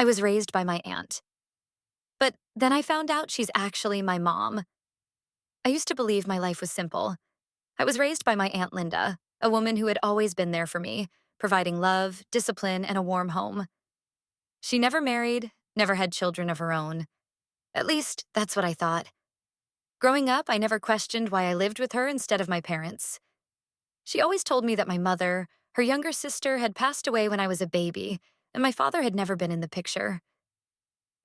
I was raised by my aunt. But then I found out she's actually my mom. I used to believe my life was simple. I was raised by my Aunt Linda, a woman who had always been there for me, providing love, discipline, and a warm home. She never married, never had children of her own. At least, that's what I thought. Growing up, I never questioned why I lived with her instead of my parents. She always told me that my mother, her younger sister, had passed away when I was a baby, and my father had never been in the picture.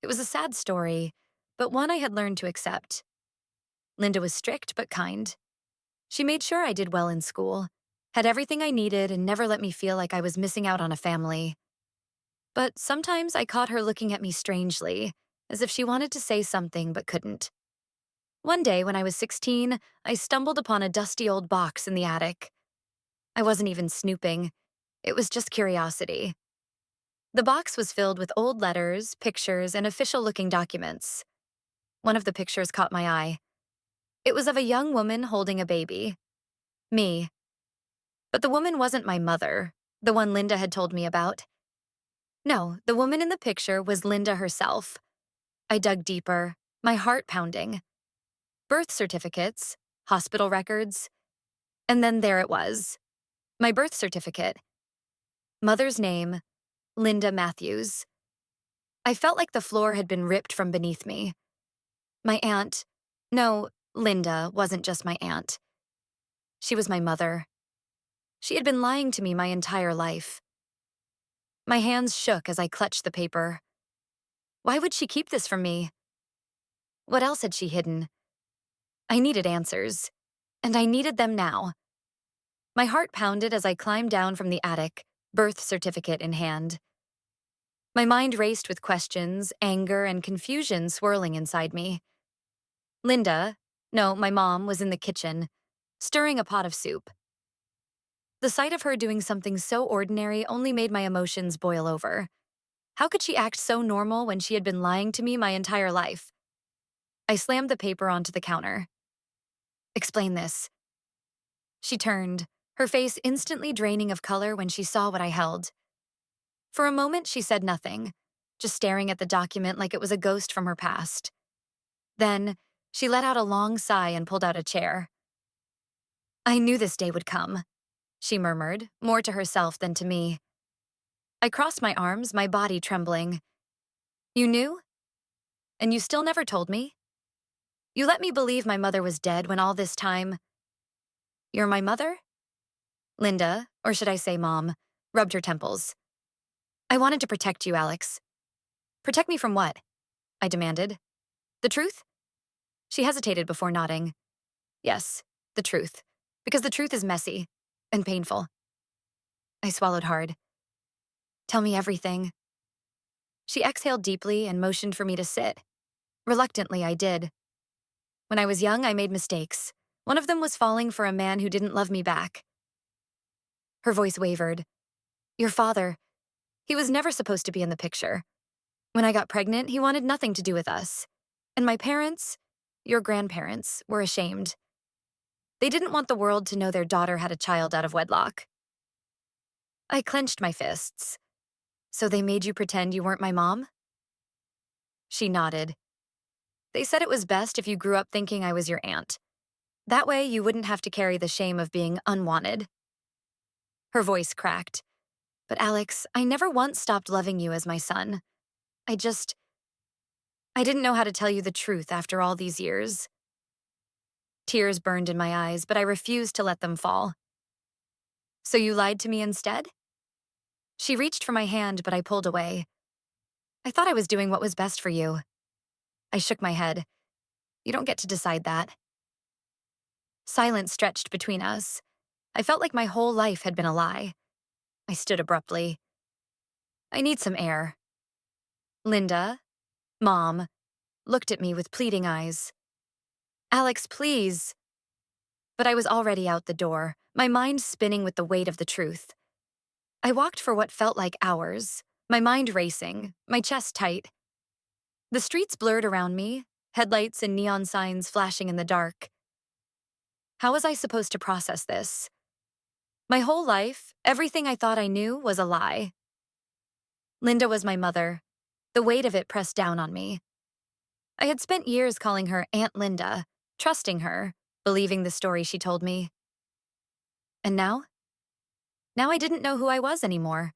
It was a sad story, but one I had learned to accept. Linda was strict but kind. She made sure I did well in school, had everything I needed, and never let me feel like I was missing out on a family. But sometimes I caught her looking at me strangely, as if she wanted to say something but couldn't. One day, when I was 16, I stumbled upon a dusty old box in the attic. I wasn't even snooping. It was just curiosity. The box was filled with old letters, pictures, and official-looking documents. One of the pictures caught my eye. It was of a young woman holding a baby. Me. But the woman wasn't my mother, the one Linda had told me about. No, the woman in the picture was Linda herself. I dug deeper, my heart pounding. Birth certificates, hospital records, and then there it was. My birth certificate. Mother's name, Linda Matthews. I felt like the floor had been ripped from beneath me. My aunt, no, Linda wasn't just my aunt. She was my mother. She had been lying to me my entire life. My hands shook as I clutched the paper. Why would she keep this from me? What else had she hidden? I needed answers, and I needed them now. My heart pounded as I climbed down from the attic, birth certificate in hand. My mind raced with questions, anger, and confusion swirling inside me. Linda, no, my mom, was in the kitchen, stirring a pot of soup. The sight of her doing something so ordinary only made my emotions boil over. How could she act so normal when she had been lying to me my entire life? I slammed the paper onto the counter. Explain this. She turned, her face instantly draining of color when she saw what I held. For a moment, she said nothing, just staring at the document like it was a ghost from her past. Then, she let out a long sigh and pulled out a chair. I knew this day would come, she murmured, more to herself than to me. I crossed my arms, my body trembling. You knew? And you still never told me? You let me believe my mother was dead when all this time— You're my mother? Linda, or should I say Mom, rubbed her temples. I wanted to protect you, Alex. Protect me from what? I demanded. The truth? She hesitated before nodding. Yes, the truth. Because the truth is messy and painful. I swallowed hard. Tell me everything. She exhaled deeply and motioned for me to sit. Reluctantly, I did. When I was young, I made mistakes. One of them was falling for a man who didn't love me back. Her voice wavered. Your father, he was never supposed to be in the picture. When I got pregnant, he wanted nothing to do with us. And my parents, your grandparents, were ashamed. They didn't want the world to know their daughter had a child out of wedlock. I clenched my fists. So they made you pretend you weren't my mom? She nodded. They said it was best if you grew up thinking I was your aunt. That way you wouldn't have to carry the shame of being unwanted. Her voice cracked. But Alex, I never once stopped loving you as my son. I didn't know how to tell you the truth after all these years. Tears burned in my eyes, but I refused to let them fall. So you lied to me instead? She reached for my hand, but I pulled away. I thought I was doing what was best for you. I shook my head. You don't get to decide that. Silence stretched between us. I felt like my whole life had been a lie. I stood abruptly. I need some air. Linda, Mom, looked at me with pleading eyes. Alex, please. But I was already out the door, my mind spinning with the weight of the truth. I walked for what felt like hours, my mind racing, my chest tight. The streets blurred around me, headlights and neon signs flashing in the dark. How was I supposed to process this? My whole life, everything I thought I knew was a lie. Linda was my mother, The weight of it pressed down on me. I had spent years calling her Aunt Linda, trusting her, believing the story she told me. And now? Now I didn't know who I was anymore.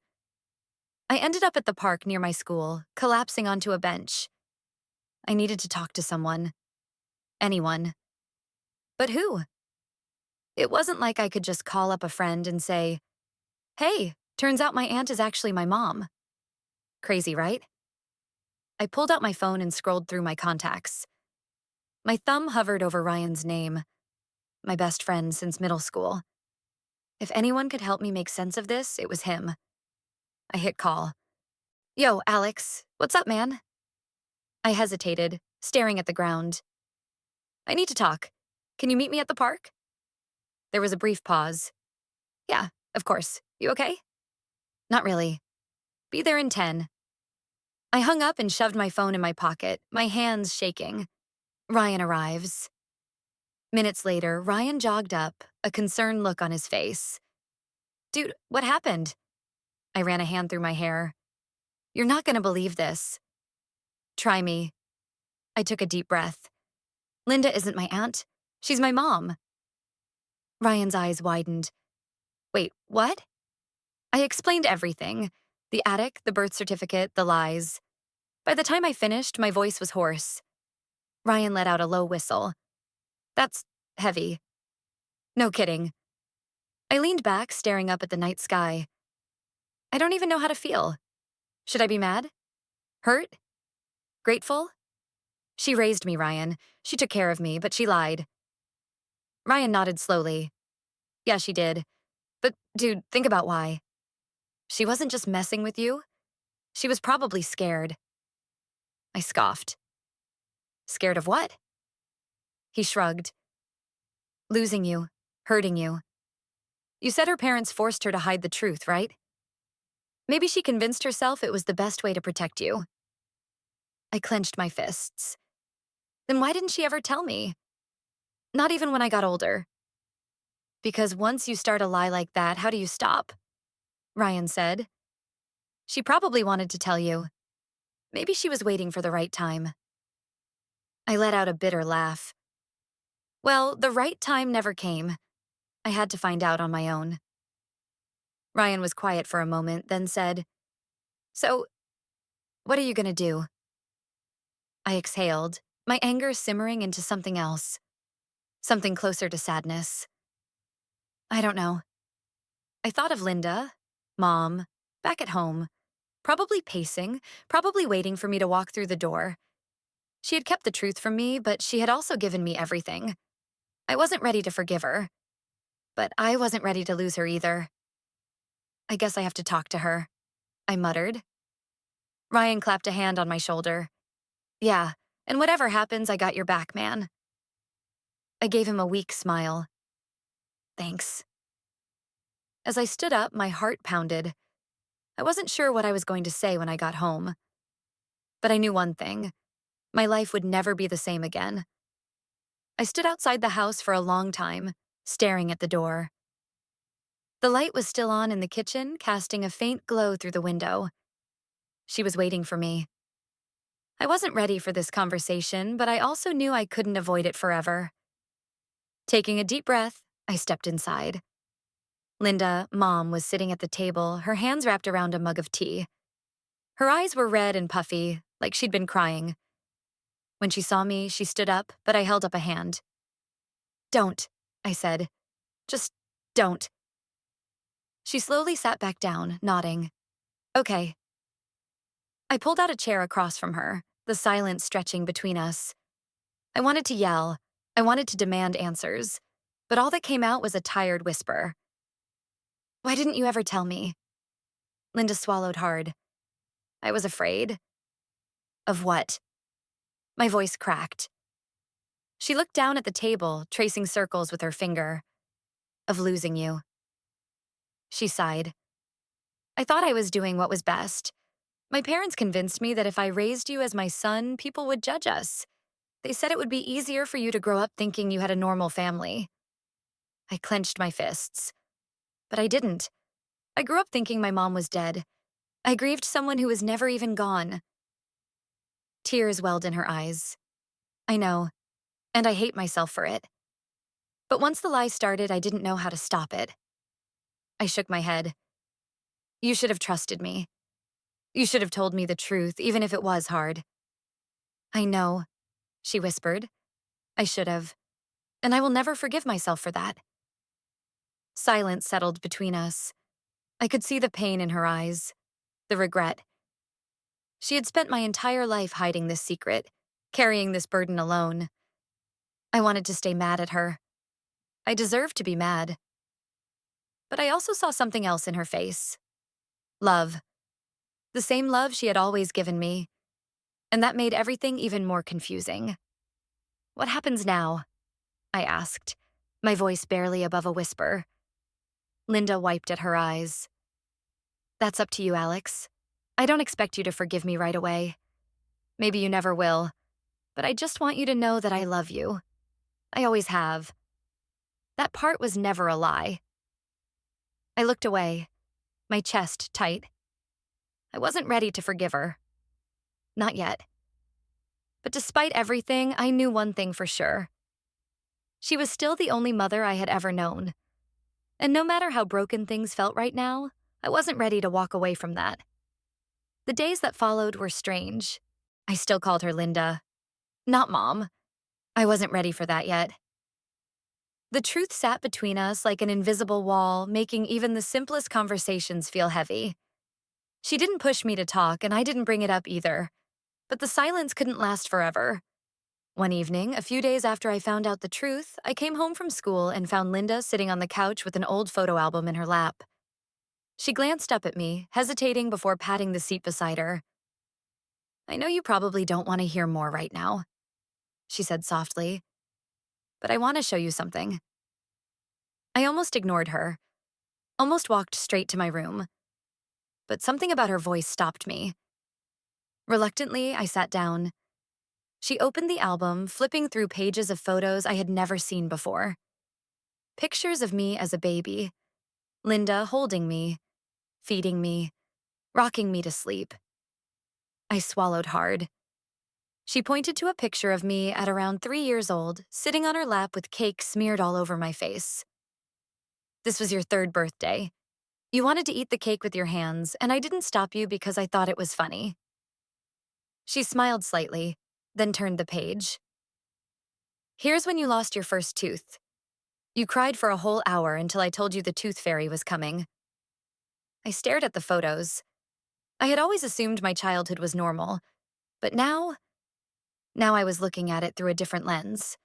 I ended up at the park near my school, collapsing onto a bench. I needed to talk to someone. Anyone. But who? It wasn't like I could just call up a friend and say, "Hey, turns out my aunt is actually my mom." Crazy, right? I pulled out my phone and scrolled through my contacts. My thumb hovered over Ryan's name, my best friend since middle school. If anyone could help me make sense of this, it was him. I hit call. "Yo, Alex, what's up, man?" I hesitated, staring at the ground. "I need to talk. Can you meet me at the park?" There was a brief pause. "Yeah, of course. You okay?" "Not really. Be there in 10. I hung up and shoved my phone in my pocket, my hands shaking. Ryan arrives. Minutes later, Ryan jogged up, a concerned look on his face. "Dude, what happened?" I ran a hand through my hair. "You're not gonna believe this." "Try me." I took a deep breath. "Linda isn't my aunt. She's my mom." Ryan's eyes widened. "Wait, what?" I explained everything. The attic, the birth certificate, the lies. By the time I finished, my voice was hoarse. Ryan let out a low whistle. "That's heavy." "No kidding." I leaned back, staring up at the night sky. I don't even know how to feel. Should I be mad? Hurt? Grateful? She raised me, Ryan. She took care of me, but she lied. Ryan nodded slowly. "Yeah, she did. But, dude, think about why. She wasn't just messing with you. She was probably scared." I scoffed. "Scared of what?" He shrugged. "Losing you. Hurting you. You said her parents forced her to hide the truth, right? Maybe she convinced herself it was the best way to protect you." I clenched my fists. Then why didn't she ever tell me? Not even when I got older. "Because once you start a lie like that, how do you stop?" Ryan said. "She probably wanted to tell you. Maybe she was waiting for the right time." I let out a bitter laugh. Well, the right time never came. I had to find out on my own. Ryan was quiet for a moment, then said, "So, what are you gonna do?" I exhaled, my anger simmering into something else. Something closer to sadness. "I don't know." I thought of Linda, Mom, back at home, probably pacing, probably waiting for me to walk through the door. She had kept the truth from me, but she had also given me everything. I wasn't ready to forgive her, but I wasn't ready to lose her either. "I guess I have to talk to her," I muttered. Ryan clapped a hand on my shoulder. "Yeah, and whatever happens, I got your back, man." I gave him a weak smile. "Thanks." As I stood up, my heart pounded. I wasn't sure what I was going to say when I got home. But I knew one thing. My life would never be the same again. I stood outside the house for a long time, staring at the door. The light was still on in the kitchen, casting a faint glow through the window. She was waiting for me. I wasn't ready for this conversation, but I also knew I couldn't avoid it forever. Taking a deep breath, I stepped inside. Linda, Mom, was sitting at the table, her hands wrapped around a mug of tea. Her eyes were red and puffy, like she'd been crying. When she saw me, she stood up, but I held up a hand. "Don't," I said. "Just don't." She slowly sat back down, nodding. "Okay." I pulled out a chair across from her, the silence stretching between us. I wanted to yell. I wanted to demand answers. But all that came out was a tired whisper. "Why didn't you ever tell me?" Linda swallowed hard. "I was afraid." "Of what?" My voice cracked. She looked down at the table, tracing circles with her finger. "Of losing you." She sighed. "I thought I was doing what was best. My parents convinced me that if I raised you as my son, people would judge us. They said it would be easier for you to grow up thinking you had a normal family." I clenched my fists. But I didn't. I grew up thinking my mom was dead. I grieved someone who was never even gone. Tears welled in her eyes. I know, and I hate myself for it. But once the lie started, I didn't know how to stop it. I shook my head. You should have trusted me. You should have told me the truth, even if it was hard. I know, she whispered. I should have. And I will never forgive myself for that. Silence settled between us. I could see the pain in her eyes, the regret. She had spent my entire life hiding this secret, carrying this burden alone. I wanted to stay mad at her. I deserved to be mad. But I also saw something else in her face. Love. The same love she had always given me. And that made everything even more confusing. What happens now? I asked, my voice barely above a whisper. Linda wiped at her eyes. That's up to you, Alex. I don't expect you to forgive me right away. Maybe you never will, but I just want you to know that I love you. I always have. That part was never a lie. I looked away, my chest tight. I wasn't ready to forgive her. Not yet. But despite everything, I knew one thing for sure. She was still the only mother I had ever known. And no matter how broken things felt right now, I wasn't ready to walk away from that. The days that followed were strange. I still called her Linda. Not Mom. I wasn't ready for that yet. The truth sat between us like an invisible wall, making even the simplest conversations feel heavy. She didn't push me to talk, and I didn't bring it up either. But the silence couldn't last forever. One evening, a few days after I found out the truth, I came home from school and found Linda sitting on the couch with an old photo album in her lap. She glanced up at me, hesitating before patting the seat beside her. I know you probably don't want to hear more right now, she said softly, but I want to show you something. I almost ignored her, almost walked straight to my room. But something about her voice stopped me. Reluctantly, I sat down. She opened the album, flipping through pages of photos I had never seen before. Pictures of me as a baby, Linda holding me, feeding me, rocking me to sleep. I swallowed hard. She pointed to a picture of me at around 3 years old, sitting on her lap with cake smeared all over my face. This was your 3rd birthday. You wanted to eat the cake with your hands, and I didn't stop you because I thought it was funny. She smiled slightly, then turned the page. Here's when you lost your first tooth. You cried for a whole hour until I told you the tooth fairy was coming. I stared at the photos. I had always assumed my childhood was normal, but now I was looking at it through a different lens.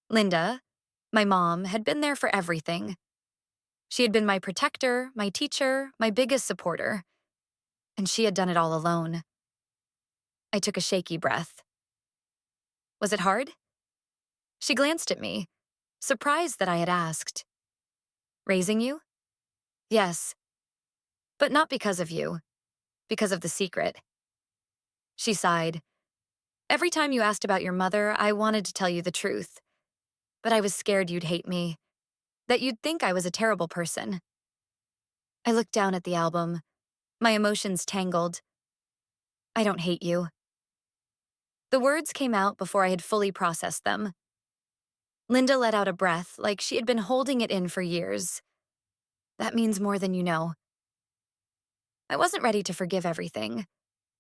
Linda, my mom, had been there for everything. She had been my protector, my teacher, my biggest supporter. And she had done it all alone. I took a shaky breath. Was it hard? She glanced at me, surprised that I had asked. Raising you? Yes. But not because of you. Because of the secret. She sighed. Every time you asked about your mother, I wanted to tell you the truth. But I was scared you'd hate me. That you'd think I was a terrible person. I looked down at the album. My emotions tangled. I don't hate you. The words came out before I had fully processed them. Linda let out a breath like she had been holding it in for years. That means more than you know. I wasn't ready to forgive everything,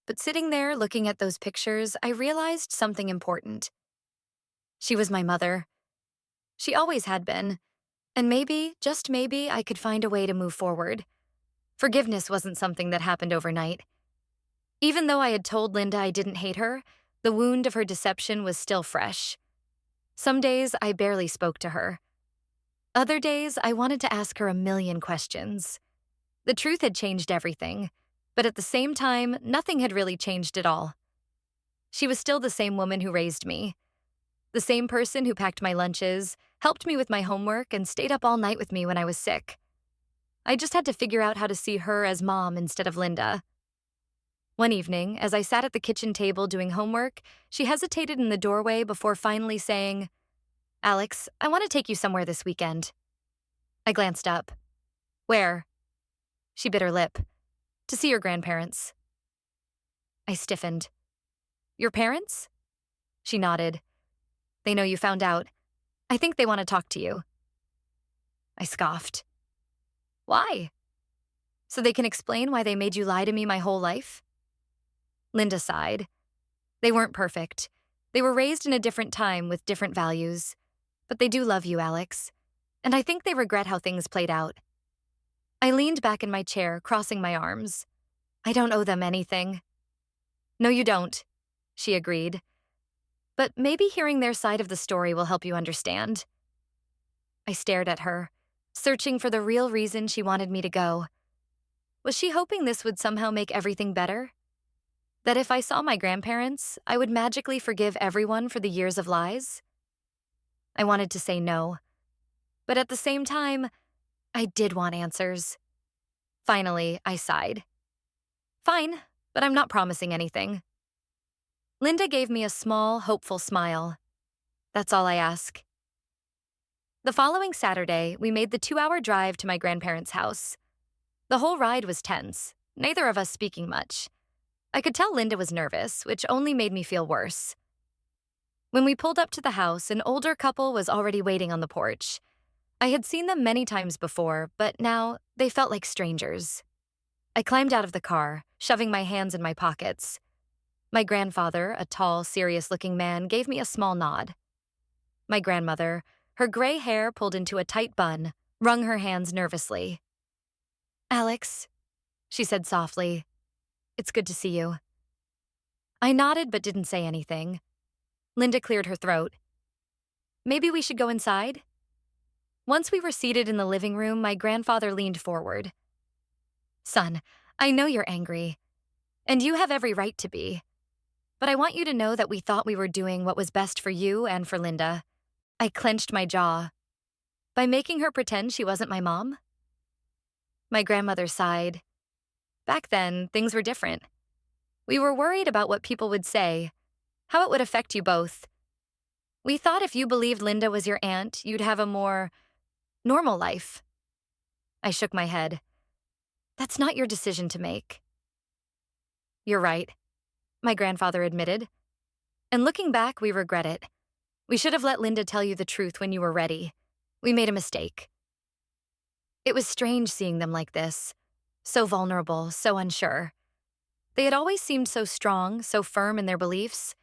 but sitting there looking at those pictures, I realized something important. She was my mother. She always had been, and maybe, just maybe, I could find a way to move forward. Forgiveness wasn't something that happened overnight. Even though I had told Linda I didn't hate her, the wound of her deception was still fresh. Some days, I barely spoke to her. Other days, I wanted to ask her a million questions. The truth had changed everything, but at the same time, nothing had really changed at all. She was still the same woman who raised me. The same person who packed my lunches, helped me with my homework, and stayed up all night with me when I was sick. I just had to figure out how to see her as Mom instead of Linda. One evening, as I sat at the kitchen table doing homework, she hesitated in the doorway before finally saying, Alex, I want to take you somewhere this weekend. I glanced up. Where? She bit her lip. To see your grandparents. I stiffened. Your parents? She nodded. They know you found out. I think they want to talk to you. I scoffed. Why? So they can explain why they made you lie to me my whole life? Linda sighed. They weren't perfect. They were raised in a different time with different values. But they do love you, Alex. And I think they regret how things played out. I leaned back in my chair, crossing my arms. I don't owe them anything. No, you don't, she agreed. But maybe hearing their side of the story will help you understand. I stared at her, searching for the real reason she wanted me to go. Was she hoping this would somehow make everything better? That if I saw my grandparents, I would magically forgive everyone for the years of lies? I wanted to say no. But at the same time, I did want answers. Finally, I sighed. Fine, but I'm not promising anything. Linda gave me a small, hopeful smile. That's all I ask. The following Saturday, we made the 2-hour drive to my grandparents' house. The whole ride was tense, neither of us speaking much. I could tell Linda was nervous, which only made me feel worse. When we pulled up to the house, an older couple was already waiting on the porch. I had seen them many times before, but now they felt like strangers. I climbed out of the car, shoving my hands in my pockets. My grandfather, a tall, serious-looking man, gave me a small nod. My grandmother, her gray hair pulled into a tight bun, wrung her hands nervously. Alex, she said softly, it's good to see you. I nodded but didn't say anything. Linda cleared her throat. Maybe we should go inside? Once we were seated in the living room, my grandfather leaned forward. Son, I know you're angry, and you have every right to be. But I want you to know that we thought we were doing what was best for you and for Linda. I clenched my jaw. By making her pretend she wasn't my mom? My grandmother sighed. Back then, things were different. We were worried about what people would say, how it would affect you both. We thought if you believed Linda was your aunt, you'd have a more normal life. I shook my head. That's not your decision to make. You're right, my grandfather admitted. And looking back, we regret it. We should have let Linda tell you the truth when you were ready. We made a mistake. It was strange seeing them like this, so vulnerable, so unsure. They had always seemed so strong, so firm in their beliefs.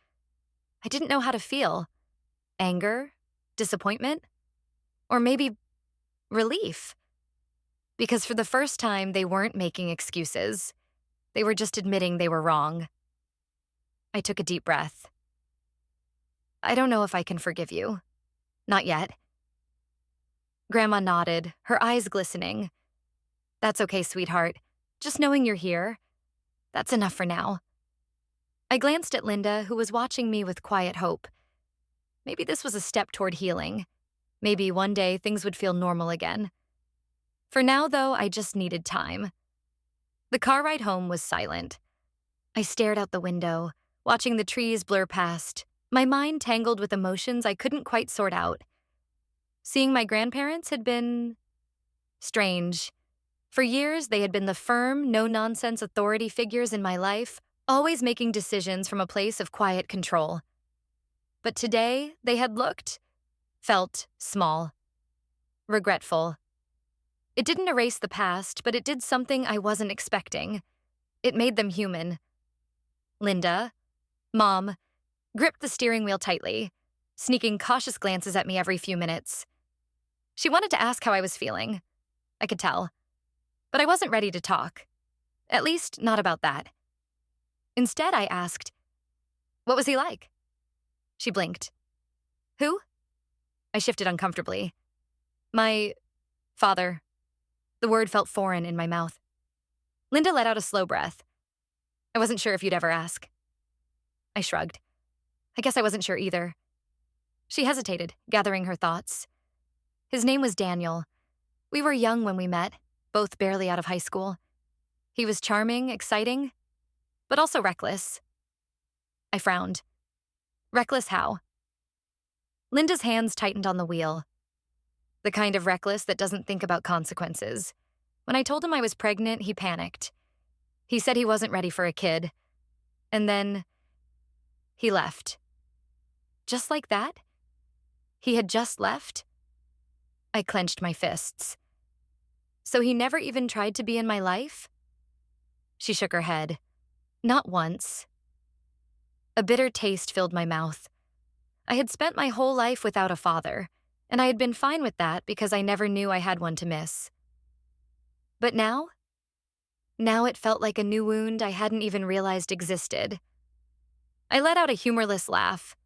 I didn't know how to feel. Anger? Disappointment? Or maybe relief? Because for the first time, they weren't making excuses. They were just admitting they were wrong. I took a deep breath. I don't know if I can forgive you. Not yet. Grandma nodded, her eyes glistening. That's okay, sweetheart. Just knowing you're here, that's enough for now. I glanced at Linda, who was watching me with quiet hope. Maybe this was a step toward healing. Maybe one day things would feel normal again. For now, though, I just needed time. The car ride home was silent. I stared out the window, watching the trees blur past, my mind tangled with emotions I couldn't quite sort out. Seeing my grandparents had been strange. For years, they had been the firm, no-nonsense authority figures in my life, always making decisions from a place of quiet control. But today, they had felt small, regretful. It didn't erase the past, but it did something I wasn't expecting. It made them human. Linda, Mom, gripped the steering wheel tightly, sneaking cautious glances at me every few minutes. She wanted to ask how I was feeling. I could tell. But I wasn't ready to talk. At least, not about that. Instead, I asked, "What was he like?" She blinked. "Who?" I shifted uncomfortably. "My father." The word felt foreign in my mouth. Linda let out a slow breath. "I wasn't sure if you'd ever ask." I shrugged. I guess I wasn't sure either. She hesitated, gathering her thoughts. His name was Daniel. We were young when we met, both barely out of high school. He was charming, exciting, but also reckless. I frowned. Reckless how? Linda's hands tightened on the wheel. The kind of reckless that doesn't think about consequences. When I told him I was pregnant, he panicked. He said he wasn't ready for a kid. And then He left. Just like that? He had just left? I clenched my fists. So he never even tried to be in my life? She shook her head. Not once. A bitter taste filled my mouth. I had spent my whole life without a father, and I had been fine with that because I never knew I had one to miss. But now? Now it felt like a new wound I hadn't even realized existed. I let out a humorless laugh.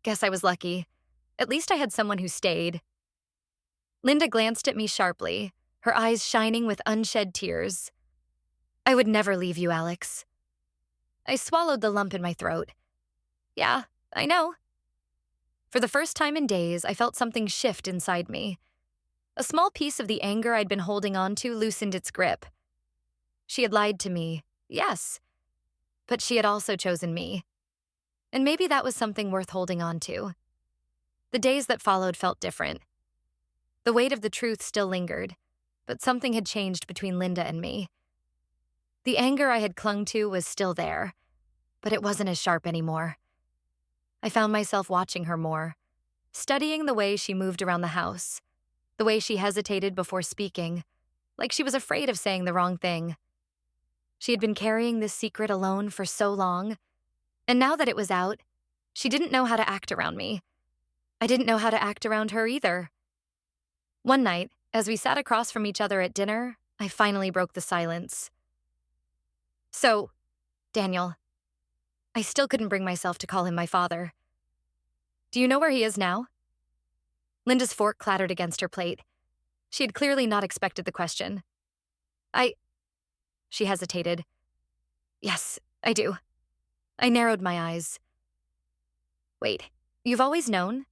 Guess I was lucky. At least I had someone who stayed. Linda glanced at me sharply, her eyes shining with unshed tears. I would never leave you, Alex. I swallowed the lump in my throat. Yeah, I know. For the first time in days, I felt something shift inside me. A small piece of the anger I'd been holding on to loosened its grip. She had lied to me, yes, but she had also chosen me. And maybe that was something worth holding on to. The days that followed felt different. The weight of the truth still lingered, but something had changed between Linda and me. The anger I had clung to was still there, but it wasn't as sharp anymore. I found myself watching her more, studying the way she moved around the house, the way she hesitated before speaking, like she was afraid of saying the wrong thing. She had been carrying this secret alone for so long, and now that it was out, she didn't know how to act around me. I didn't know how to act around her either. One night, as we sat across from each other at dinner, I finally broke the silence. So, Daniel, I still couldn't bring myself to call him my father. Do you know where he is now? Linda's fork clattered against her plate. She had clearly not expected the question. She hesitated. Yes, I do. I narrowed my eyes. Wait, you've always known?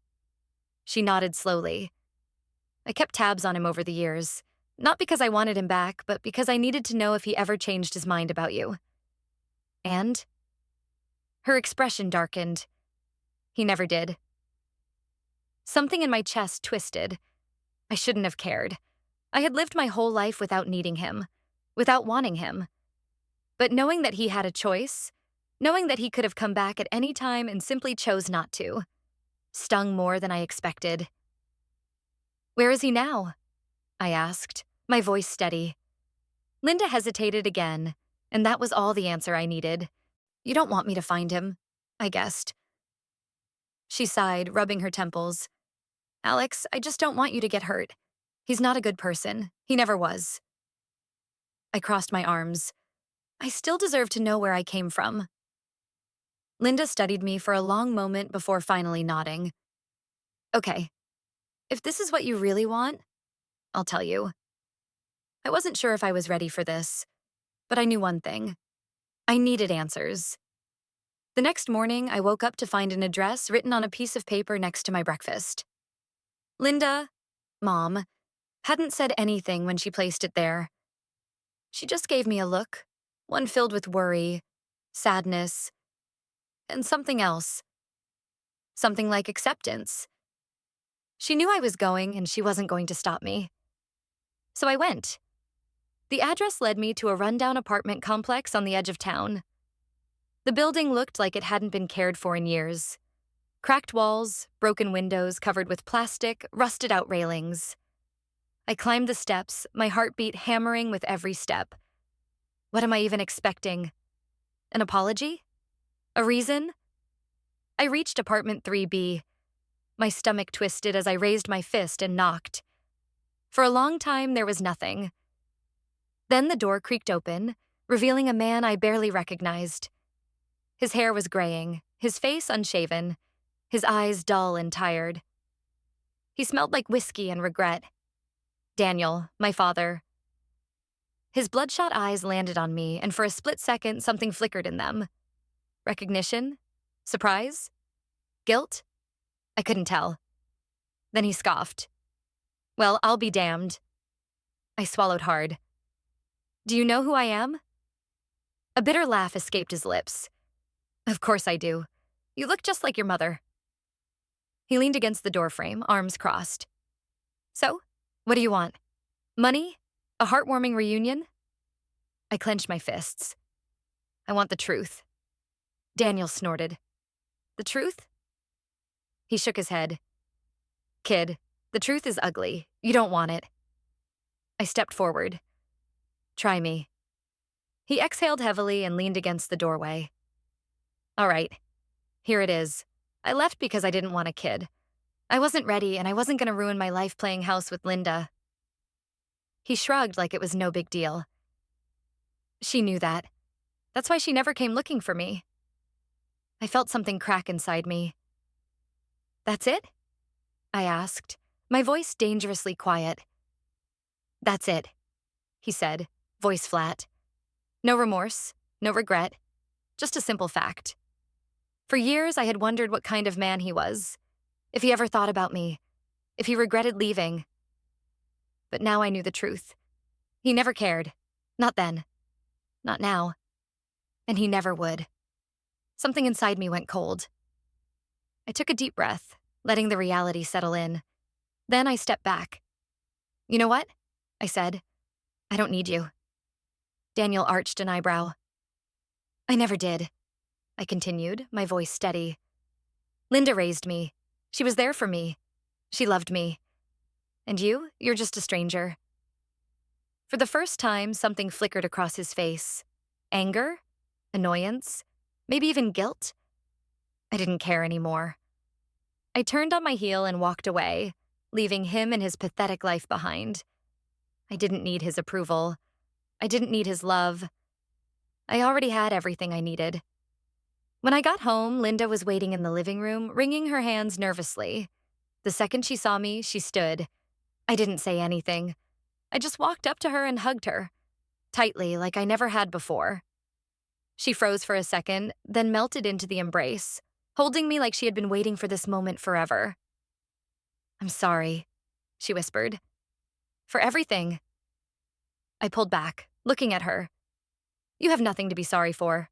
She nodded slowly. I kept tabs on him over the years, not because I wanted him back, but because I needed to know if he ever changed his mind about you. And? Her expression darkened. He never did. Something in my chest twisted. I shouldn't have cared. I had lived my whole life without needing him, without wanting him. But knowing that he had a choice, knowing that he could have come back at any time and simply chose not to, stung more than I expected. Where is he now? I asked, my voice steady. Linda hesitated again, and that was all the answer I needed. You don't want me to find him, I guessed. She sighed, rubbing her temples. Alex, I just don't want you to get hurt. He's not a good person. He never was. I crossed my arms. I still deserve to know where I came from. Linda studied me for a long moment before finally nodding. Okay, if this is what you really want, I'll tell you. I wasn't sure if I was ready for this, but I knew one thing. I needed answers. The next morning, I woke up to find an address written on a piece of paper next to my breakfast. Linda, Mom, hadn't said anything when she placed it there. She just gave me a look, one filled with worry, sadness, and something else. Something like acceptance. She knew I was going, and she wasn't going to stop me. So I went. The address led me to a rundown apartment complex on the edge of town. The building looked like it hadn't been cared for in years. Cracked walls, broken windows covered with plastic, rusted-out railings. I climbed the steps, my heartbeat hammering with every step. What am I even expecting? An apology? A reason? I reached apartment 3B. My stomach twisted as I raised my fist and knocked. For a long time, there was nothing. Then the door creaked open, revealing a man I barely recognized. His hair was graying, his face unshaven, his eyes dull and tired. He smelled like whiskey and regret. Daniel, my father. His bloodshot eyes landed on me, and for a split second, something flickered in them. Recognition? Surprise? Guilt? I couldn't tell. Then he scoffed. Well, I'll be damned. I swallowed hard. Do you know who I am? A bitter laugh escaped his lips. Of course I do. You look just like your mother. He leaned against the doorframe, arms crossed. So, what do you want? Money? A heartwarming reunion? I clenched my fists. I want the truth. Daniel snorted. The truth? He shook his head. Kid, the truth is ugly. You don't want it. I stepped forward. Try me. He exhaled heavily and leaned against the doorway. All right, here it is. I left because I didn't want a kid. I wasn't ready, and I wasn't going to ruin my life playing house with Linda. He shrugged like it was no big deal. She knew that. That's why she never came looking for me. I felt something crack inside me. That's it? I asked, my voice dangerously quiet. That's it, he said, voice flat. No remorse, no regret, just a simple fact. For years, I had wondered what kind of man he was, if he ever thought about me, if he regretted leaving. But now I knew the truth. He never cared. Not then. Not now. And he never would. Something inside me went cold. I took a deep breath, letting the reality settle in. Then I stepped back. You know what? I said. I don't need you. Daniel arched an eyebrow. I never did. I continued, my voice steady. Linda raised me. She was there for me. She loved me. And you're just a stranger. For the first time, something flickered across his face. Anger? Annoyance? Maybe even guilt? I didn't care anymore. I turned on my heel and walked away, leaving him and his pathetic life behind. I didn't need his approval. I didn't need his love. I already had everything I needed. When I got home, Linda was waiting in the living room, wringing her hands nervously. The second she saw me, she stood. I didn't say anything. I just walked up to her and hugged her, tightly like I never had before. She froze for a second, then melted into the embrace, holding me like she had been waiting for this moment forever. I'm sorry, she whispered. For everything. I pulled back, looking at her. You have nothing to be sorry for.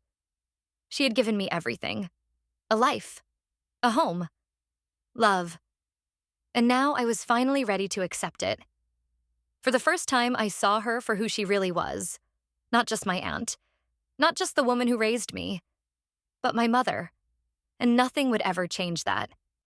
She had given me everything. A life. A home. Love. And now I was finally ready to accept it. For the first time, I saw her for who she really was. Not just my aunt. Not just the woman who raised me. But my mother. And nothing would ever change that.